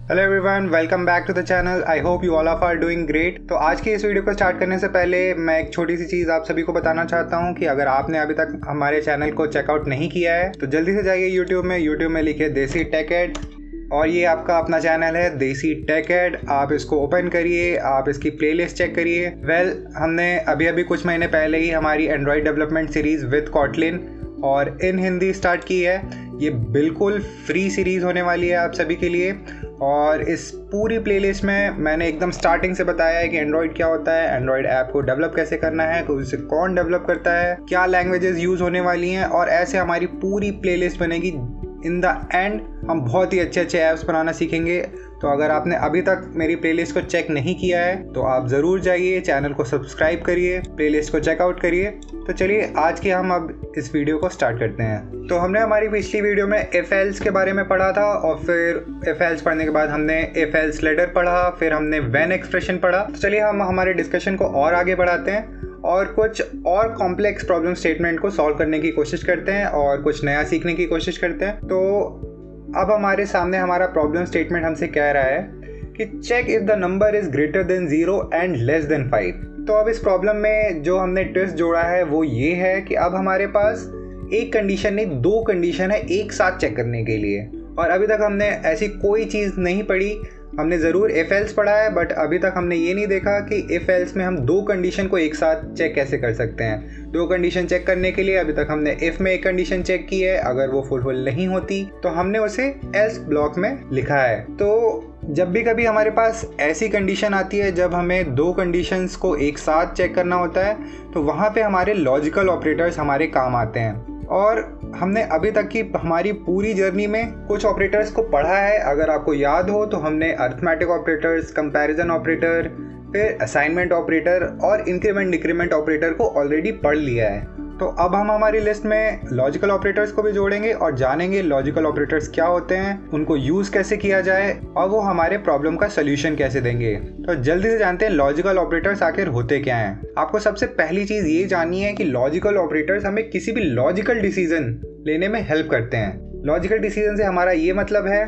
Hello everyone, welcome back to the channel. I hope you all of are doing great. तो आज की इस video को start करने से पहले मैं एक छोटी सी चीज़ आप सभी को बताना चाहता हूं कि अगर आपने अभी तक हमारे चैनल को चेकआउट नहीं किया है तो जल्दी से जाइए यूट्यूब में लिखिए देसी टेक एड और ये आपका अपना चैनल है देसी टेक एड। आप इसको ओपन करिए, आप इसकी प्लेलिस्ट चेक करिए। हमने अभी कुछ महीने पहले ही हमारी Android development series with Kotlin और इन हिंदी स्टार्ट की है। ये बिल्कुल फ्री सीरीज़ होने वाली है आप सभी के लिए। और इस पूरी प्लेलिस्ट में मैंने एकदम स्टार्टिंग से बताया है कि एंड्रॉयड क्या होता है, एंड्रॉयड ऐप को डेवलप कैसे करना है, उसे कौन डेवलप करता है, क्या लैंग्वेजेस यूज़ होने वाली हैं, और ऐसे हमारी पूरी प्लेलिस्ट बनेगी। इन द एंड हम बहुत ही अच्छे ऐप्स बनाना सीखेंगे। तो अगर आपने अभी तक मेरी प्लेलिस्ट को चेक नहीं किया है तो आप ज़रूर जाइए, चैनल को सब्सक्राइब करिए, प्लेलिस्ट को चेकआउट करिए। तो चलिए आज के हम अब इस वीडियो को स्टार्ट करते हैं। तो हमने हमारी पिछली वीडियो में इफ एल्स के बारे में पढ़ा था और फिर इफ एल्स पढ़ने के बाद हमने इफ एल्स लेटर पढ़ा, फिर हमने व्हेन एक्सप्रेशन पढ़ा। तो चलिए हम हमारे डिस्कशन को और आगे बढ़ाते हैं और कुछ और कॉम्प्लेक्स प्रॉब्लम स्टेटमेंट को सॉल्व करने की कोशिश करते हैं और कुछ नया सीखने की कोशिश करते हैं। तो अब हमारे सामने हमारा प्रॉब्लम स्टेटमेंट हमसे कह रहा है कि check if the number is greater than 0 and less than 5। तो अब इस प्रॉब्लम में जो हमने ट्विस्ट जोड़ा है वो ये है कि अब हमारे पास एक कंडीशन नहीं, दो कंडीशन है एक साथ चेक करने के लिए। और अभी तक हमने ऐसी कोई चीज़ नहीं पढ़ी। हमने ज़रूर इफ एल्स पढ़ा है बट अभी तक हमने ये नहीं देखा कि इफ एल्स में हम दो कंडीशन को एक साथ चेक कैसे कर सकते हैं। दो कंडीशन चेक करने के लिए अभी तक हमने इफ में एक कंडीशन चेक की है, अगर वो फुलफिल नहीं होती तो हमने उसे एल्स ब्लॉक में लिखा है। तो जब भी कभी हमारे पास ऐसी कंडीशन आती है जब हमें दो कंडीशंस को एक साथ चेक करना होता है तो वहाँ पे हमारे लॉजिकल ऑपरेटर्स हमारे काम आते हैं। और हमने अभी तक की हमारी पूरी जर्नी में कुछ ऑपरेटर्स को पढ़ा है। अगर आपको याद हो तो हमने अरिथमेटिक ऑपरेटर्स, कंपैरिजन ऑपरेटर, फिर असाइनमेंट ऑपरेटर और इंक्रीमेंट डिक्रीमेंट ऑपरेटर को ऑलरेडी पढ़ लिया है। तो अब हम हमारी लिस्ट में लॉजिकल ऑपरेटर्स को भी जोड़ेंगे और जानेंगे लॉजिकल ऑपरेटर्स क्या होते हैं, उनको यूज़ कैसे किया जाए और वो हमारे प्रॉब्लम का सल्यूशन कैसे देंगे। तो जल्दी से जानते हैं लॉजिकल ऑपरेटर्स आखिर होते क्या हैं। आपको सबसे पहली चीज़ ये जाननी है कि लॉजिकल ऑपरेटर्स हमें किसी भी लॉजिकल डिसीजन लेने में हेल्प करते हैं। लॉजिकल डिसीजन से हमारा ये मतलब है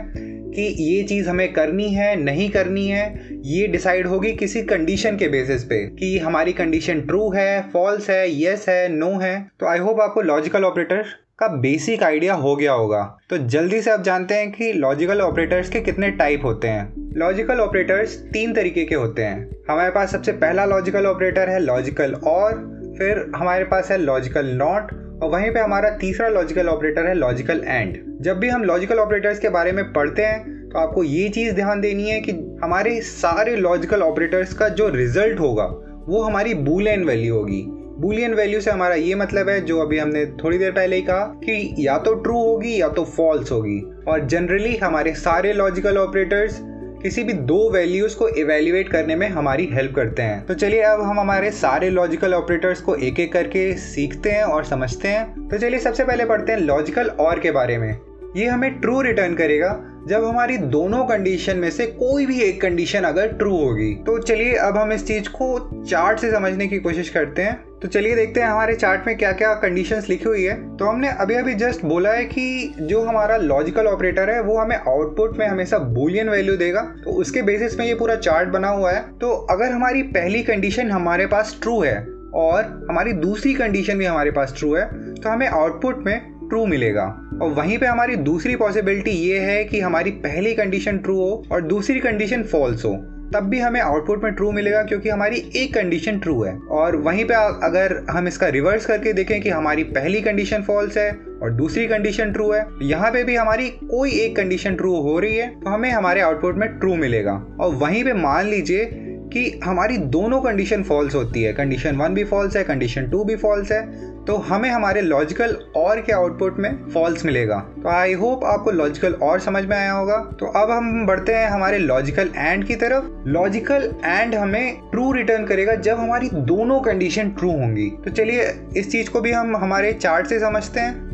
कि ये चीज़ हमें करनी है नहीं करनी है, ये डिसाइड होगी किसी कंडीशन के बेसिस पे कि हमारी कंडीशन ट्रू है, फॉल्स है, येस है, नो है। तो आई होप आपको लॉजिकल ऑपरेटर का बेसिक आइडिया हो गया होगा। तो जल्दी से अब जानते हैं कि लॉजिकल ऑपरेटर्स के कितने टाइप होते हैं। लॉजिकल ऑपरेटर्स तीन तरीके के होते हैं। हमारे पास सबसे पहला लॉजिकल ऑपरेटर है लॉजिकल और, फिर हमारे पास है लॉजिकल नॉट और वहीं पे हमारा तीसरा लॉजिकल ऑपरेटर है लॉजिकल एंड। जब भी हम लॉजिकल ऑपरेटर्स के बारे में पढ़ते हैं तो आपको ये चीज़ ध्यान देनी है कि हमारे सारे लॉजिकल ऑपरेटर्स का जो रिजल्ट होगा वो हमारी बूलियन वैल्यू होगी। बूलियन वैल्यू से हमारा ये मतलब है, जो अभी हमने थोड़ी देर पहले ही कहा, कि या तो ट्रू होगी या तो फॉल्स होगी। और जनरली हमारे सारे लॉजिकल ऑपरेटर्स किसी भी दो वैल्यूज़ को इवेल्युएट करने में हमारी हेल्प करते हैं। तो चलिए अब हम हमारे सारे लॉजिकल ऑपरेटर्स को एक एक करके सीखते हैं और समझते हैं। तो चलिए सबसे पहले पढ़ते हैं लॉजिकल और के बारे में। ये हमें ट्रू रिटर्न करेगा जब हमारी दोनों कंडीशन में से कोई भी एक कंडीशन अगर ट्रू होगी। तो चलिए अब हम इस चीज़ को चार्ट से समझने की कोशिश करते हैं। तो चलिए देखते हैं हमारे चार्ट में क्या क्या कंडीशंस लिखी हुई है। तो हमने अभी जस्ट बोला है कि जो हमारा लॉजिकल ऑपरेटर है वो हमें आउटपुट में हमेशा बूलियन वैल्यू देगा। तो उसके बेसिस में ये पूरा चार्ट बना हुआ है। तो अगर हमारी पहली कंडीशन हमारे पास ट्रू है और हमारी दूसरी कंडीशन भी हमारे पास ट्रू है तो हमें आउटपुट में ट्रू मिलेगा। और वहीं पे हमारी दूसरी पॉसिबिलिटी ये है कि हमारी पहली कंडीशन ट्रू हो और दूसरी कंडीशन फॉल्स हो, तब भी हमें आउटपुट में ट्रू मिलेगा क्योंकि हमारी एक कंडीशन ट्रू है। और वहीं पे अगर हम इसका रिवर्स करके देखें कि हमारी पहली कंडीशन फॉल्स है और दूसरी कंडीशन ट्रू है, यहाँ पे भी हमारी कोई एक कंडीशन ट्रू हो रही है तो हमें हमारे आउटपुट में ट्रू मिलेगा। और वहीं पे मान लीजिए कि हमारी दोनों कंडीशन फॉल्स होती है, कंडीशन 1 भी फॉल्स है, कंडीशन 2 भी फॉल्स है, तो हमें हमारे लॉजिकल और के आउटपुट में फॉल्स मिलेगा। तो आई होप आपको लॉजिकल और समझ में आया होगा। तो अब हम बढ़ते हैं हमारे लॉजिकल एंड की तरफ। लॉजिकल एंड हमें ट्रू रिटर्न करेगा जब हमारी दोनों कंडीशन ट्रू होंगी। तो चलिए इस चीज़ को भी हम हमारे चार्ट से समझते हैं।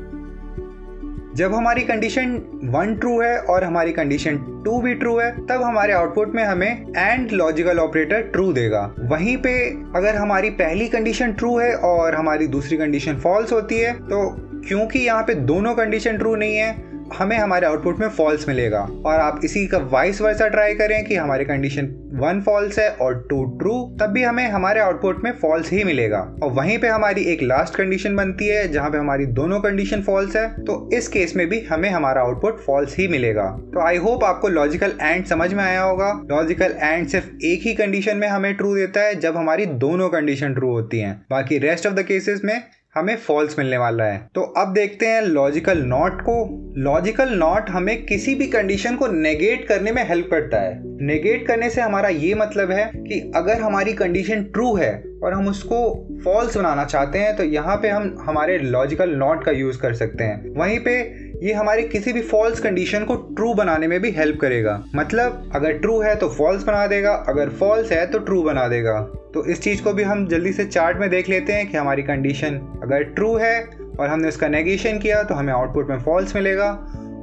जब हमारी कंडीशन 1 ट्रू है और हमारी कंडीशन 2 भी ट्रू है तब हमारे आउटपुट में हमें एंड लॉजिकल ऑपरेटर ट्रू देगा। वहीं पे अगर हमारी पहली कंडीशन ट्रू है और हमारी दूसरी कंडीशन फॉल्स होती है तो क्योंकि यहाँ पे दोनों कंडीशन ट्रू नहीं है हमें हमारे आउटपुट में फॉल्स मिलेगा। और आप इसी का वाइस वर्सा ट्राई करें कि हमारी कंडीशन 1 फॉल्स है और 2 ट्रू, तब भी हमें हमारे आउटपुट में फॉल्स ही मिलेगा। और वहीं पे हमारी एक लास्ट कंडीशन बनती है जहां पे हमारी दोनों कंडीशन फॉल्स है, तो इस केस में भी हमें हमारा आउटपुट फॉल्स ही मिलेगा। तो आई होप आपको लॉजिकल एंड समझ में आया होगा। लॉजिकल एंड सिर्फ एक ही कंडीशन में हमें ट्रू देता है जब हमारी दोनों कंडीशन ट्रू होती हैं, बाकी रेस्ट ऑफ द केसेस में हमें फॉल्स मिलने वाला है। तो अब देखते हैं लॉजिकल नॉट को। लॉजिकल नॉट हमें किसी भी कंडीशन को नेगेट करने में हेल्प करता है। नेगेट करने से हमारा ये मतलब है कि अगर हमारी कंडीशन ट्रू है और हम उसको फॉल्स बनाना चाहते हैं तो यहाँ पे हम हमारे लॉजिकल नॉट का यूज कर सकते हैं। वहीं पे ये हमारी किसी भी फॉल्स कंडीशन को ट्रू बनाने में भी हेल्प करेगा। मतलब अगर ट्रू है तो फॉल्स बना देगा, अगर फॉल्स है तो ट्रू बना देगा। तो इस चीज़ को भी हम जल्दी से चार्ट में देख लेते हैं कि हमारी कंडीशन अगर ट्रू है और हमने उसका नेगेशन किया तो हमें आउटपुट में फॉल्स मिलेगा,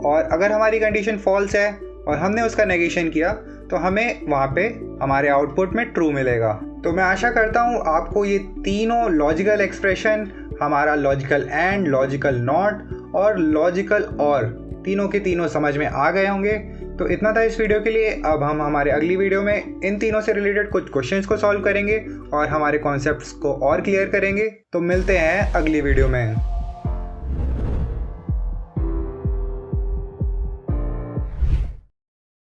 और अगर हमारी कंडीशन फॉल्स है और हमने उसका नेगेशन किया तो हमें वहाँ पे हमारे आउटपुट में ट्रू मिलेगा। तो मैं आशा करता हूँ आपको ये तीनों लॉजिकल एक्सप्रेशन, हमारा लॉजिकल एंड, लॉजिकल नॉट और लॉजिकल और, तीनों के तीनों समझ में आ गए होंगे। तो इतना था इस वीडियो के लिए। अब हम हमारे अगली वीडियो में इन तीनों से रिलेटेड कुछ क्वेश्चंस को सॉल्व करेंगे और हमारे कॉन्सेप्ट्स को और क्लियर करेंगे। तो मिलते हैं अगली वीडियो में।